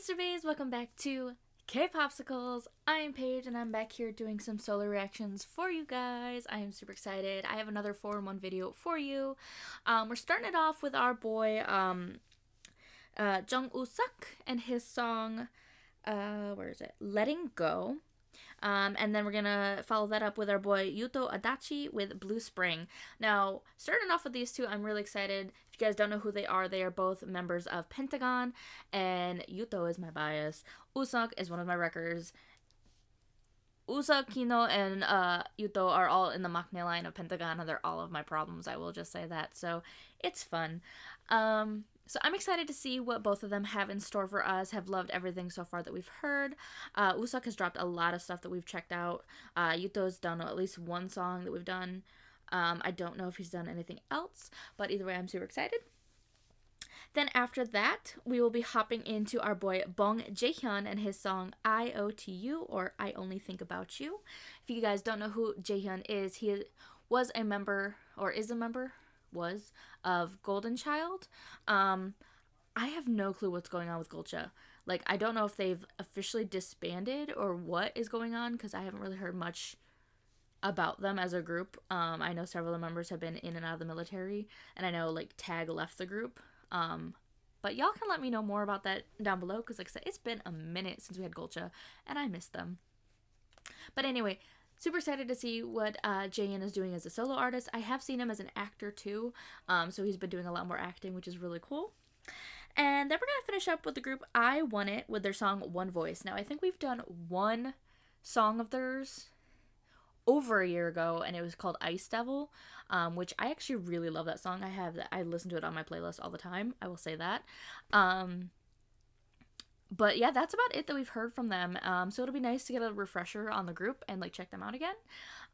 Mr. Bays, welcome back to K-Popsicles. I'm Paige and I'm back here doing some solo reactions for you guys. I am super excited. I have another 4-in-1 video for you. We're starting it off with our boy Jung Wooseok and his song, Letting Go. And then we're gonna follow that up with our boy YUTO Adachi with Blue Spring. Now, starting off with these two, I'm really excited. If you guys don't know who they are both members of Pentagon, and YUTO is my bias. Wooseok is one of my wreckers. Wooseok, Kino, and YUTO are all in the maknae line of Pentagon, and they're all of my problems, I will just say that. So, it's fun. So I'm excited to see what both of them have in store for us. Have loved everything so far that we've heard. Wooseok has dropped a lot of stuff that we've checked out. Yuto's done at least one song that we've done. I don't know if he's done anything else, but either way, I'm super excited. Then after that, we will be hopping into our boy Bong Jaehyun and his song I.O.T.U, or I Only Think About You. If you guys don't know who Jaehyun is, he was a member, or is a member, of Golden Child. I have no clue what's going on with Golcha. Like, I don't know if they've officially disbanded or what is going on, because I haven't really heard much about them as a group. I know several of the members have been in and out of the military, and I know, like, Tag left the group. But y'all can let me know more about that down below, because, like I said, it's been a minute since we had Golcha, and I missed them. But anyway, super excited to see what Jaehyun is doing as a solo artist. I have seen him as an actor too, so he's been doing a lot more acting, which is really cool. And then we're going to finish up with the group I1IT with their song One Voice. Now, I think we've done one song of theirs over a year ago, and it was called Ice Devil, which I actually really love that song. I listen to it on my playlist all the time, I will say that. But yeah, that's about it that we've heard from them. So it'll be nice to get a refresher on the group and like check them out again.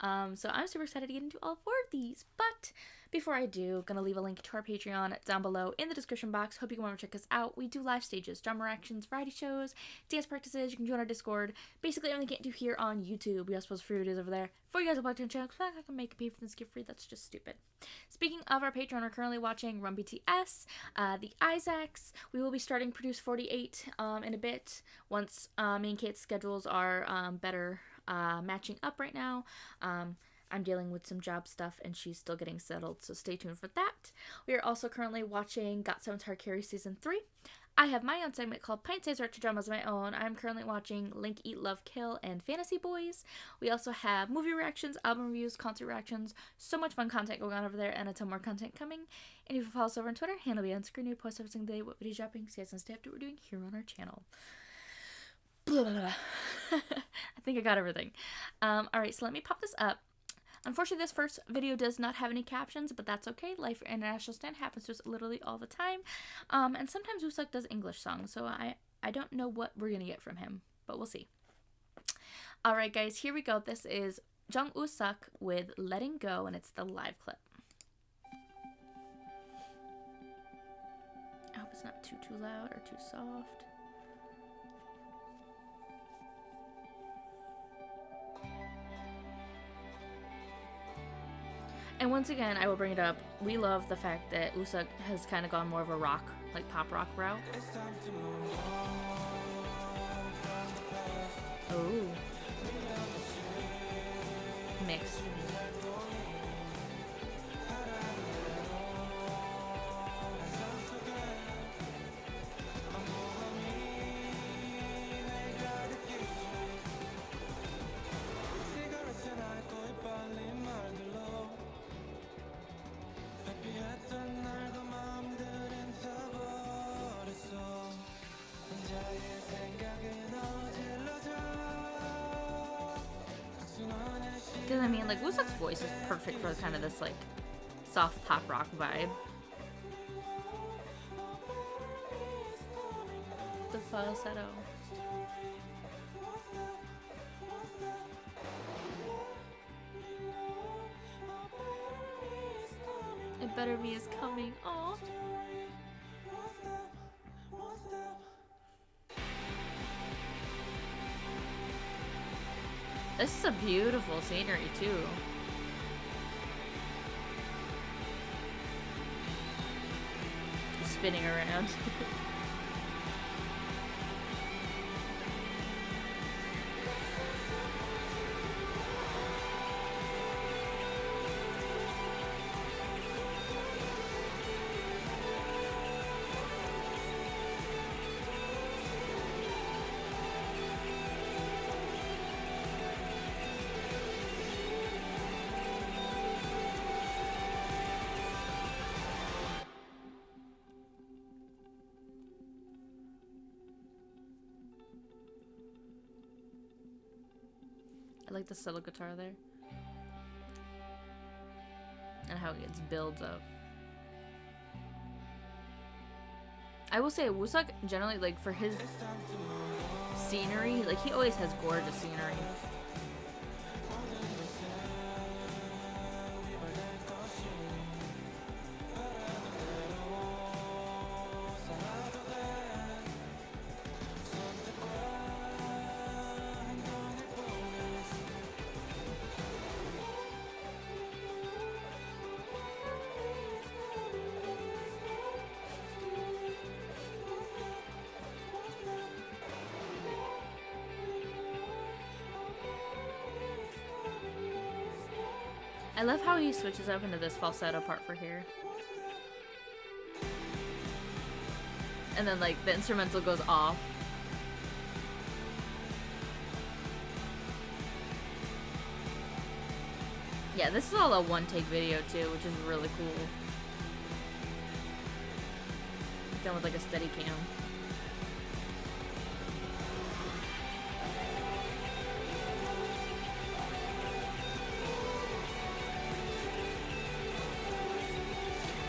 So I'm super excited to get into all 4 of these. But before I do, gonna leave a link to our Patreon down below in the description box. Hope you can want to check us out. We do live stages, drama reactions, variety shows, dance practices. You can join our Discord. Basically everything you can't do here on YouTube. We also post free videos over there. For you guys to watch on channel, because I can make a pay for this gift free. That's just stupid. Speaking of our Patreon, we're currently watching Run BTS, the Isaacs. We will be starting Produce 48 in a bit, once me and Kate's schedules are better matching up right now. I'm dealing with some job stuff and she's still getting settled, so stay tuned for that. We are also currently watching Got 7 Tar Carry Season 3. I have my own segment called Pint-Sized Retro Dramas of my own. I'm currently watching Link, Eat, Love, Kill, and Fantasy Boys. We also have movie reactions, album reviews, concert reactions. So much fun content going on over there, and a ton more content coming. And if you follow us over on Twitter, handle will be on screen. We post every single day what videos dropping, so you guys can stay up to what we're doing here on our channel. Blah, blah, blah. I think I got everything. Alright, so let me pop this up. Unfortunately, this first video does not have any captions, but that's okay. Life for International Stand happens to us literally all the time. And sometimes Wooseok does English songs, so I don't know what we're going to get from him, but we'll see. Alright guys, here we go. This is Jung Wooseok with Letting Go, and it's the live clip. I hope it's not too loud or too soft. And once again, I will bring it up, we love the fact that Wooseok has kind of gone more of a rock, like pop rock route. Oh. Mixed. Because I mean, like, Wooseok's voice is perfect for kind of this, like, soft pop rock vibe. The falsetto. It Better Me is coming. Aww. This is a beautiful scenery too. Just spinning around. I like the solo guitar there. And how it gets builds up. I will say Wooseok generally, like, for his scenery, like, he always has gorgeous scenery. I love how he switches up into this falsetto part for here. And then, like, the instrumental goes off. Yeah, this is all a one-take video, too, which is really cool. Done with, like, a steady cam.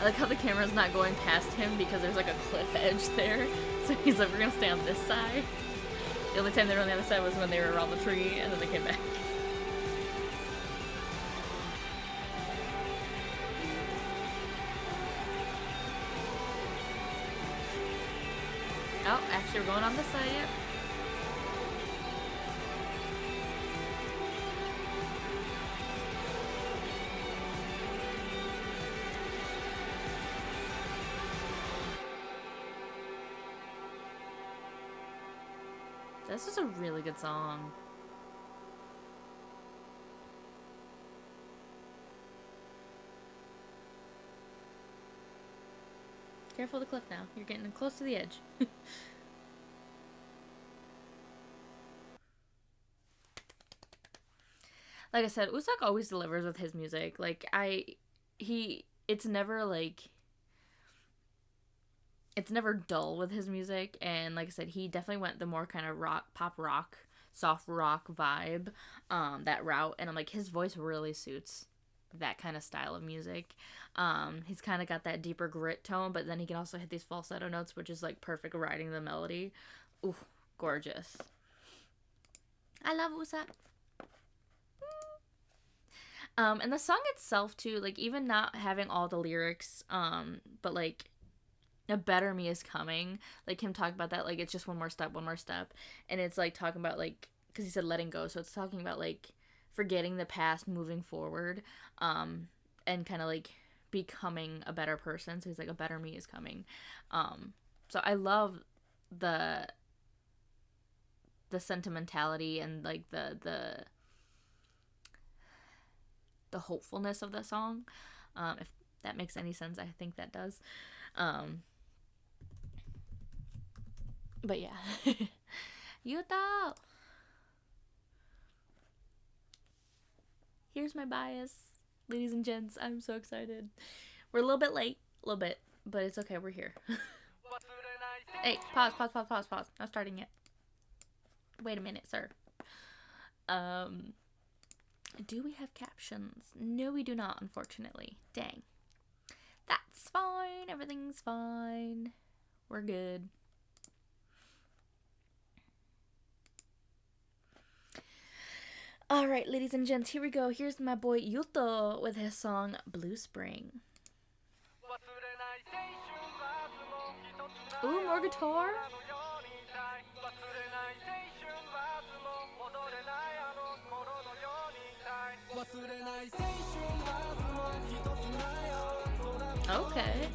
I like how the camera's not going past him because there's like a cliff edge there. So he's like, we're gonna stay on this side. The only time they were on the other side was when they were around the tree and then they came back. Oh, actually we're going on this side, yep. This is a really good song. Careful of the cliff now. You're getting close to the edge. Like I said, Wooseok always delivers with his music. Like, it's never like... It's never dull with his music, and like I said, he definitely went the more kind of pop rock, soft rock vibe, that route, and I'm like, his voice really suits that kind of style of music. He's kind of got that deeper grit tone, but then he can also hit these falsetto notes, which is like perfect riding the melody. Ooh, gorgeous. I love Wooseok. And the song itself too, like, even not having all the lyrics, but like, a better me is coming, like him talking about that, like, it's just one more step, and it's like talking about, like, because he said letting go, so it's talking about like forgetting the past, moving forward, and kind of like becoming a better person. So he's like, a better me is coming. So I love the sentimentality and like the hopefulness of the song, if that makes any sense. I think that does. But yeah. YUTO! Here's my bias. Ladies and gents, I'm so excited. We're a little bit late. A little bit. But it's okay, we're here. Hey, pause. Not starting yet. Wait a minute, sir. Do we have captions? No, we do not, unfortunately. Dang. That's fine. Everything's fine. We're good. Alright, ladies and gents, here we go. Here's my boy YUTO with his song Blue Spring. Ooh, more guitar? Okay.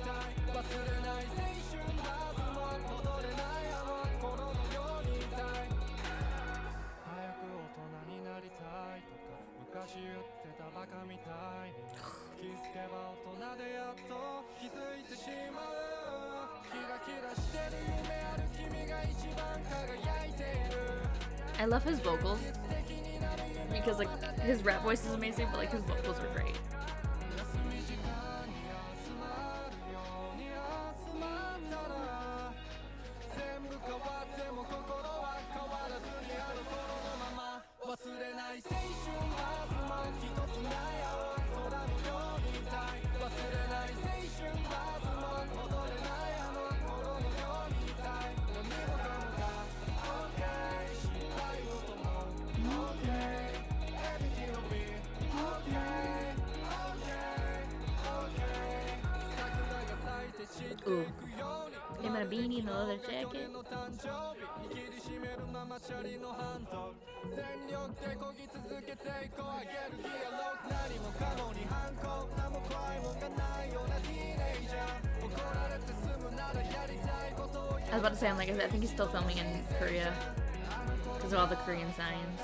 I love his vocals because like his rap voice is amazing, but like his vocals are great. beanie and the leather jacket. I was about to say, I'm like, I think he's still filming in Korea because of all the Korean signs.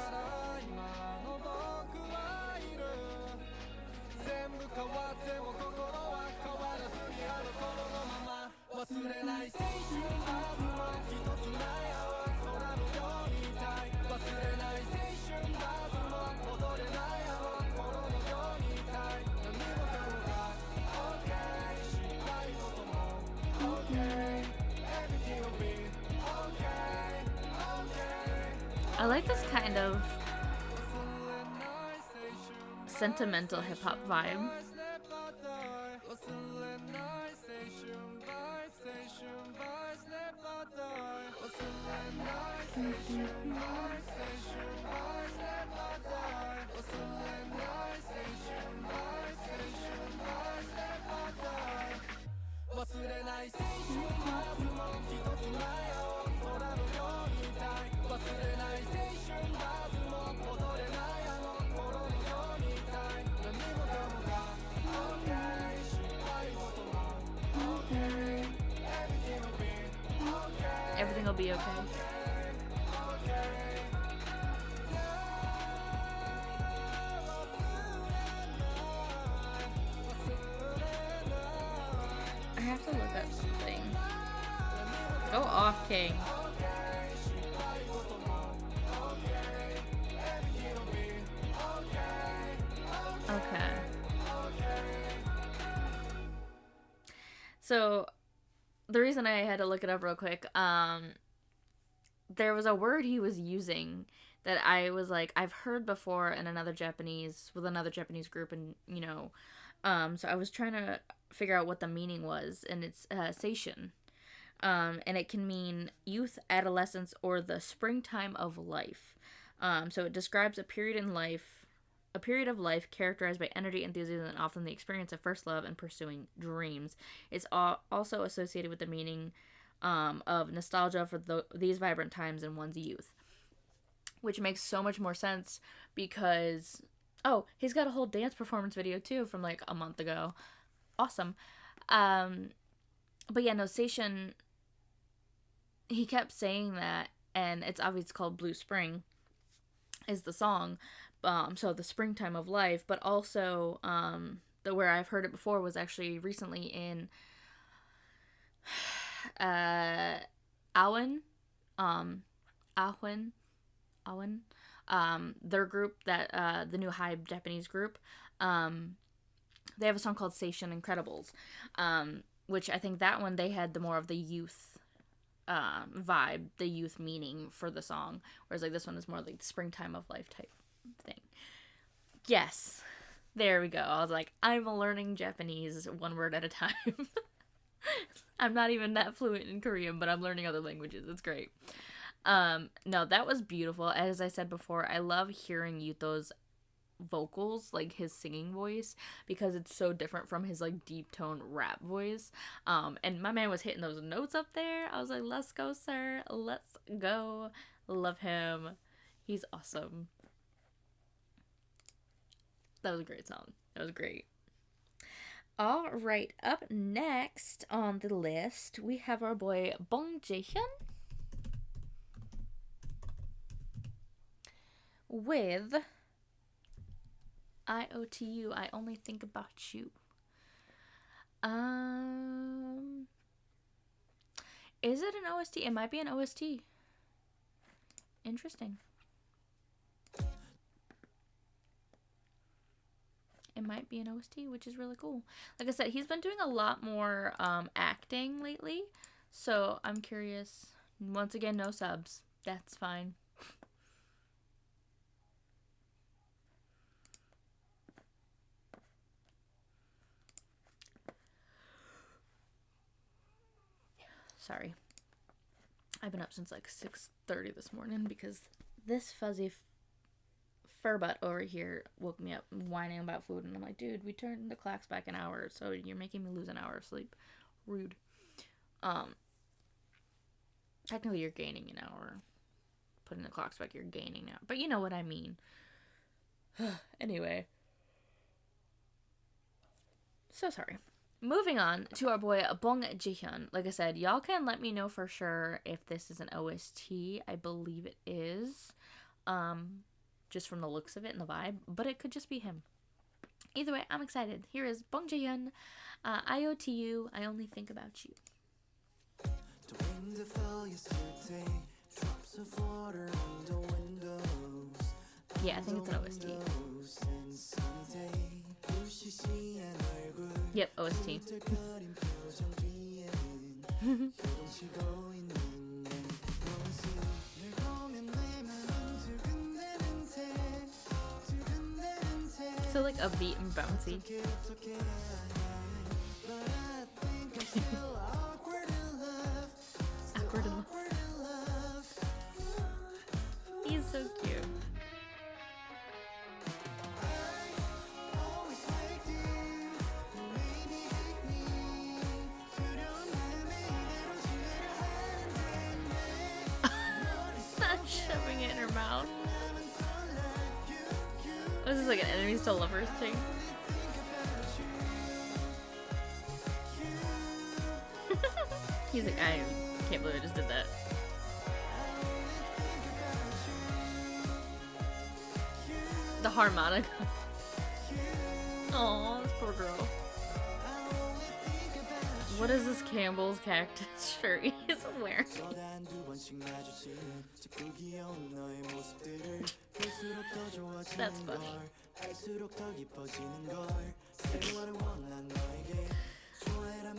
I like this kind of sentimental hip-hop vibe. Everything will be okay. I have to look up something. Go off, King. Okay. So, the reason I had to look it up real quick, there was a word he was using that I was like, I've heard before in another Japanese group, and so I was trying to figure out what the meaning was, and it's seishun, and it can mean youth, adolescence, or the springtime of life. So it describes a period of life characterized by energy, enthusiasm, and often the experience of first love and pursuing dreams. It's also associated with the meaning of nostalgia for these vibrant times in one's youth, which makes so much more sense because, he's got a whole dance performance video too from like a month ago. Awesome. But yeah, no, seishun, he kept saying that, and it's obvious called Blue Spring is the song. So the springtime of life, but also where I've heard it before was actually recently in I1IT, their group, that the new HYBE Japanese group, they have a song called Seishun Incredibles, which I think that one they had the more of the youth vibe, the youth meaning for the song, whereas like this one is more like the springtime of life type thing. Yes, there we go. I was like, I'm learning Japanese one word at a time. I'm not even that fluent in Korean, but I'm learning other languages. It's great. No, that was beautiful. As I said before, I love hearing Yuto's vocals, like his singing voice, because it's so different from his like deep tone rap voice. And my man was hitting those notes up there. I was like, let's go, sir. Let's go. Love him. He's awesome. That was a great song. That was great. All right, up next on the list, we have our boy Bong Jaehyun with I.O.T.U, I Only Think About You. Is it an OST? It might be an OST. Interesting. It might be an OST, which is really cool. Like I said, he's been doing a lot more acting lately, so I'm curious. Once again, no subs. That's fine. Sorry. I've been up since like 6:30 this morning because this fuzzy fur butt over here woke me up whining about food, and I'm like, dude, we turned the clocks back an hour, so you're making me lose an hour of sleep. Rude. Technically, you're gaining an hour. Putting the clocks back, you're gaining now. But you know what I mean. Anyway. So sorry. Moving on to our boy Bong Jaehyun. Like I said, y'all can let me know for sure if this is an OST. I believe it is. Just from the looks of it and the vibe. But it could just be him. Either way, I'm excited. Here is Bong Jaehyun, I.O.T.U, I Only Think About You. Yeah, I think it's an OST. Yep, OST. So like upbeat and bouncy. Awkward in love. He's so cute. Shoving it in her mouth. This is like an enemies to lovers thing. He's like, I can't believe I just did that. The harmonica. Aw, this poor girl. What is this Campbell's cactus shirt he's wearing? That's funny.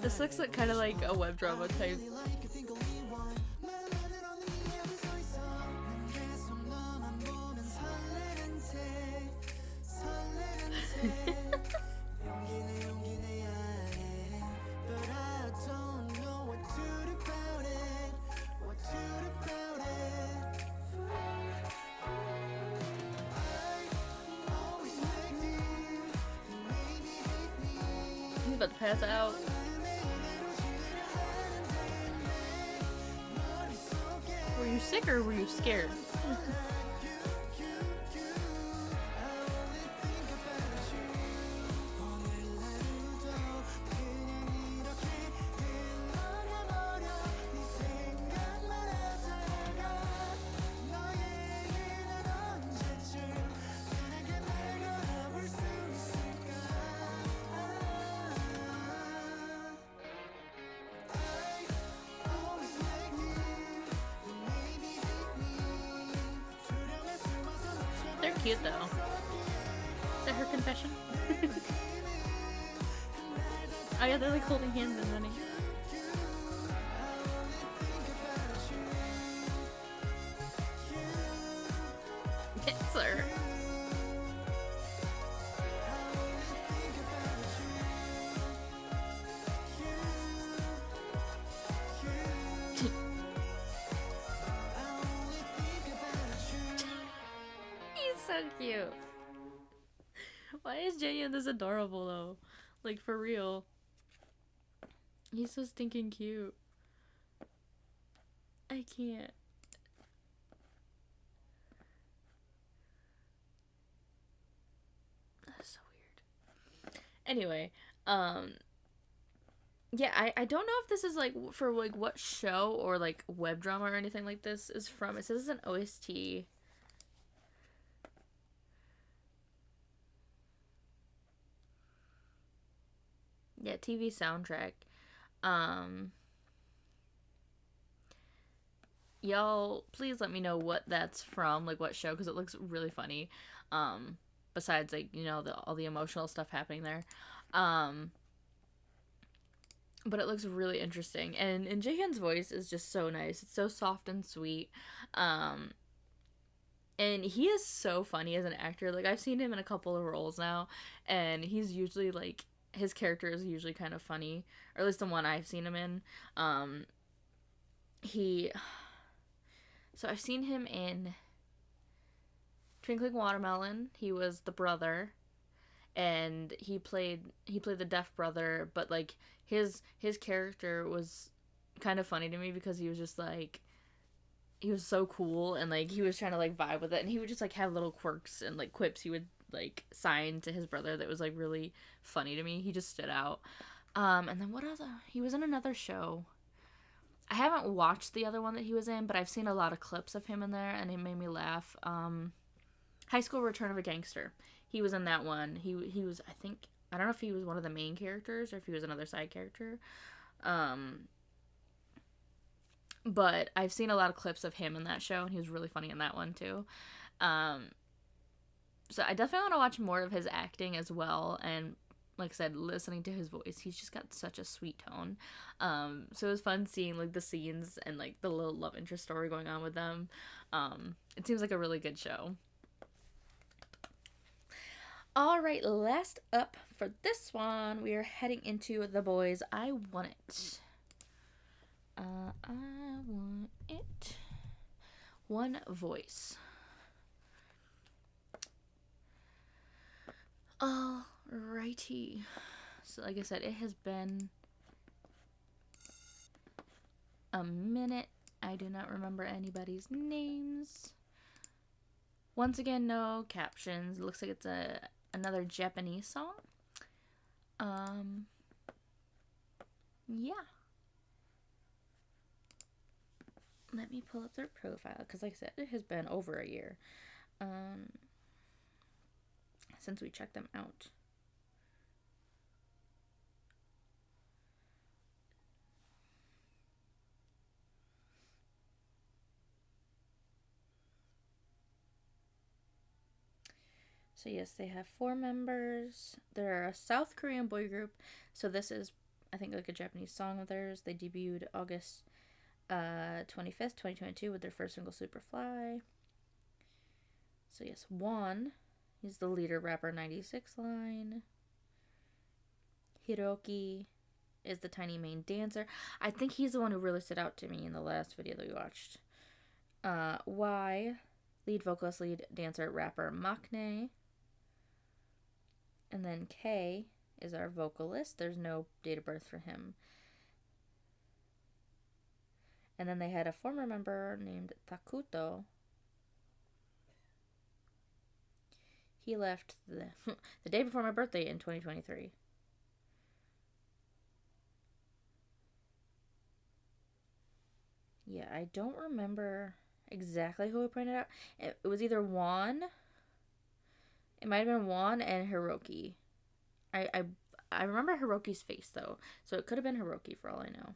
This looks like kind of like a web drama type. He's about to pass out. Were you sick or were you scared? They're cute though. Is that her confession? Oh yeah, they're like holding hands and running. It's her. So cute. Why is Jaehyun this adorable though? Like for real. He's so stinking cute. I can't. That's so weird. Anyway, yeah, I don't know if this is like for like what show or like web drama or anything like this is from. It says it's an OST. Yeah, TV soundtrack. Y'all, please let me know what that's from, like what show, because it looks really funny. Besides, like, you know, all the emotional stuff happening there. But it looks really interesting. And Jaehyun's voice is just so nice. It's so soft and sweet. And he is so funny as an actor. Like, I've seen him in a couple of roles now, and he's usually, like, his character is usually kind of funny, or at least the one I've seen him in. So I've seen him in Twinkling Watermelon. He was the brother, and he played the deaf brother, but like his character was kind of funny to me because he was just like he was so cool, and like he was trying to like vibe with it, and he would just like have little quirks and like quips he would like sign to his brother that was like really funny to me. He just stood out. And then what other? He was in another show. I haven't watched the other one that he was in, but I've seen a lot of clips of him in there, and it made me laugh. High School Return of a Gangster. He was in that one. He was, I think, I don't know if he was one of the main characters or if he was another side character. But I've seen a lot of clips of him in that show, and he was really funny in that one too. So I definitely want to watch more of his acting as well, and like I said, listening to his voice, he's just got such a sweet tone. So it was fun seeing like the scenes and like the little love interest story going on with them. It seems like a really good show. All right, last up for this one, we are heading into The Boys I Want It. I want it. One voice. Alrighty. So like I said, it has been a minute. I do not remember anybody's names. Once again, no captions. It looks like it's another Japanese song. Yeah. Let me pull up their profile, because like I said, it has been over a year since we checked them out. So yes, they have 4 members. They're a South Korean boy group. So this is, I think, like a Japanese song of theirs. They debuted August 25th, 2022 with their first single, Superfly. So yes, Won, he's the leader rapper, 96 line. Hiroki is the tiny main dancer. I think he's the one who really stood out to me in the last video that we watched. Y, lead vocalist, lead dancer, rapper, Maknae. And then K is our vocalist. There's no date of birth for him. And then they had a former member named Takuto. He left the day before my birthday in 2023. Yeah, I don't remember exactly who I pointed out. It was either Juan. It might have been Juan and Hiroki. I remember Hiroki's face though, so it could have been Hiroki for all I know.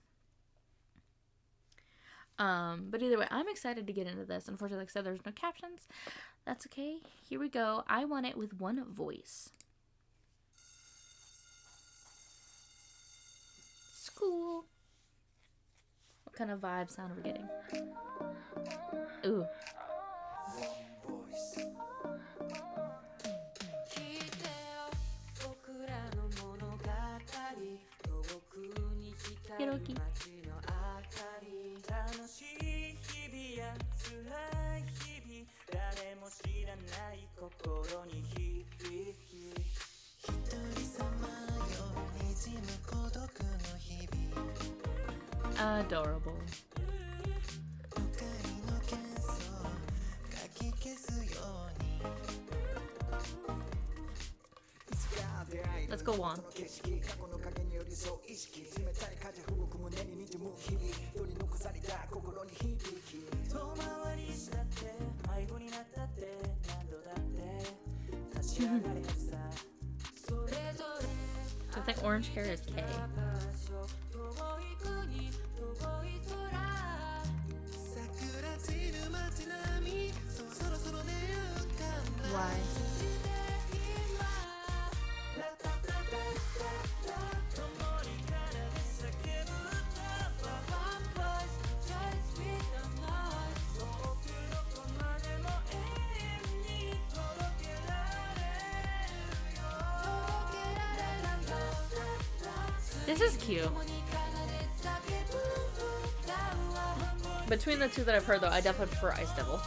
But either way, I'm excited to get into this. Unfortunately, like I said, there's no captions. That's okay. Here we go. I Want It with one voice. School. What kind of vibe sound are we getting? Ooh. Hiroki. Adorable. Let's go on. I think orange hair is K. Why? This is cute. Between the two that I've heard, though, I definitely prefer Ice Devil.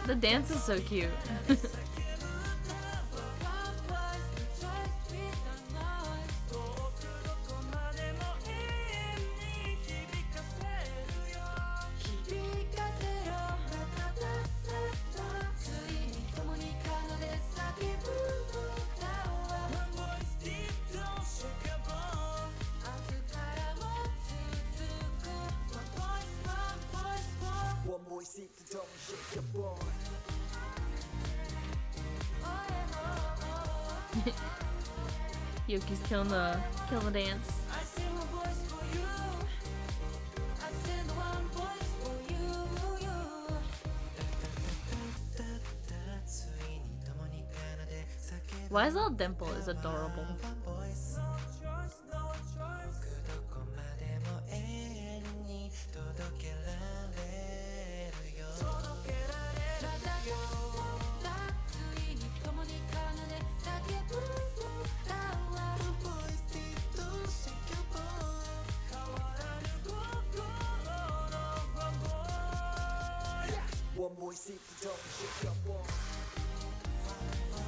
The dance is so cute. Yoki's killing the dance. YSL Dimple is adorable.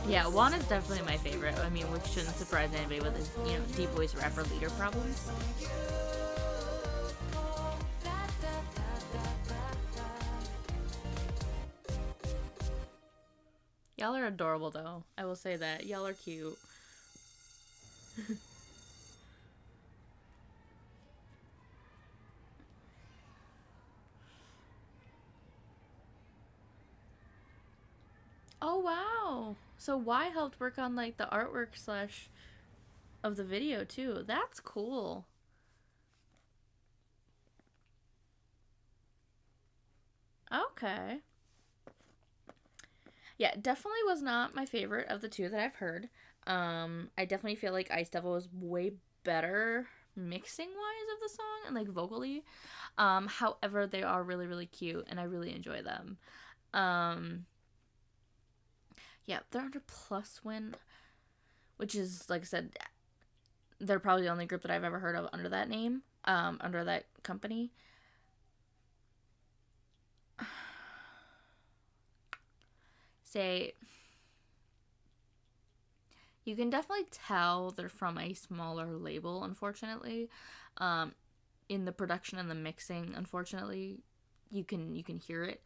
Yeah, Juan is definitely my favorite. I mean, which shouldn't surprise anybody with his, deep voice rapper leader problems. Y'all are adorable, though. I will say that. Y'all are cute. Oh, wow. So Y helped work on, like, the artwork / of the video, too. That's cool. Okay. Yeah, definitely was not my favorite of the two that I've heard. I definitely feel like Ice Devil was way better mixing-wise of the song and, like, vocally. However, they are really, really cute, and I really enjoy them. Yeah, they're under Plus Win, which is, like I said, they're probably the only group that I've ever heard of under that name, under that company. Say, you can definitely tell they're from a smaller label, unfortunately. In the production and the mixing, unfortunately, you can hear it.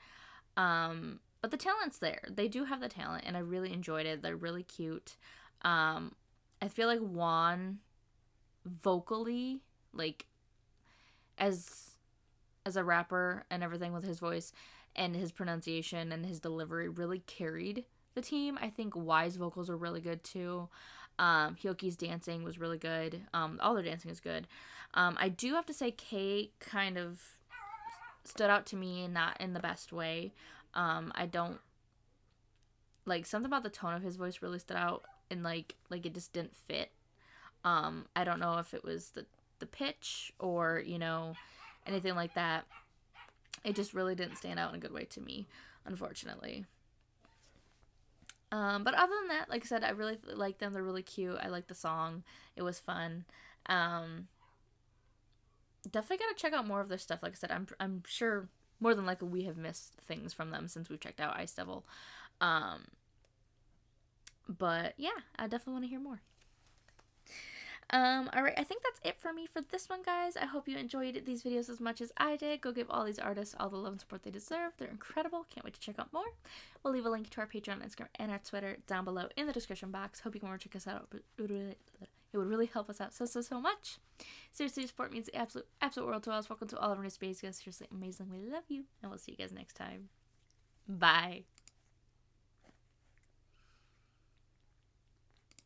But the talent's there. They do have the talent, and I really enjoyed it. They're really cute. I feel like Juan, vocally, like, as a rapper and everything with his voice and his pronunciation and his delivery really carried the team. I think Y's vocals were really good too. Hyoki's dancing was really good. All their dancing is good. I do have to say K kind of stood out to me, not in the best way. I don't like, something about the tone of his voice really stood out, and like it just didn't fit. I don't know if it was the pitch or anything like that. It just really didn't stand out in a good way to me, unfortunately. But other than that, like I said, I really like them. They're really cute. I like the song. It was fun. Definitely gotta check out more of their stuff. Like I said, I'm sure more than likely we have missed things from them since we've checked out Ice Devil. But yeah, I definitely want to hear more. Alright, I think that's it for me for this one, guys. I hope you enjoyed these videos as much as I did. Go give all these artists all the love and support they deserve. They're incredible. Can't wait to check out more. We'll leave a link to our Patreon, Instagram, and our Twitter down below in the description box. Hope you can check us out. It would really help us out so much. Seriously, your support means the absolute world to us. Welcome to all of our new space, guys. Seriously amazing. We love you, and we'll see you guys next time. Bye.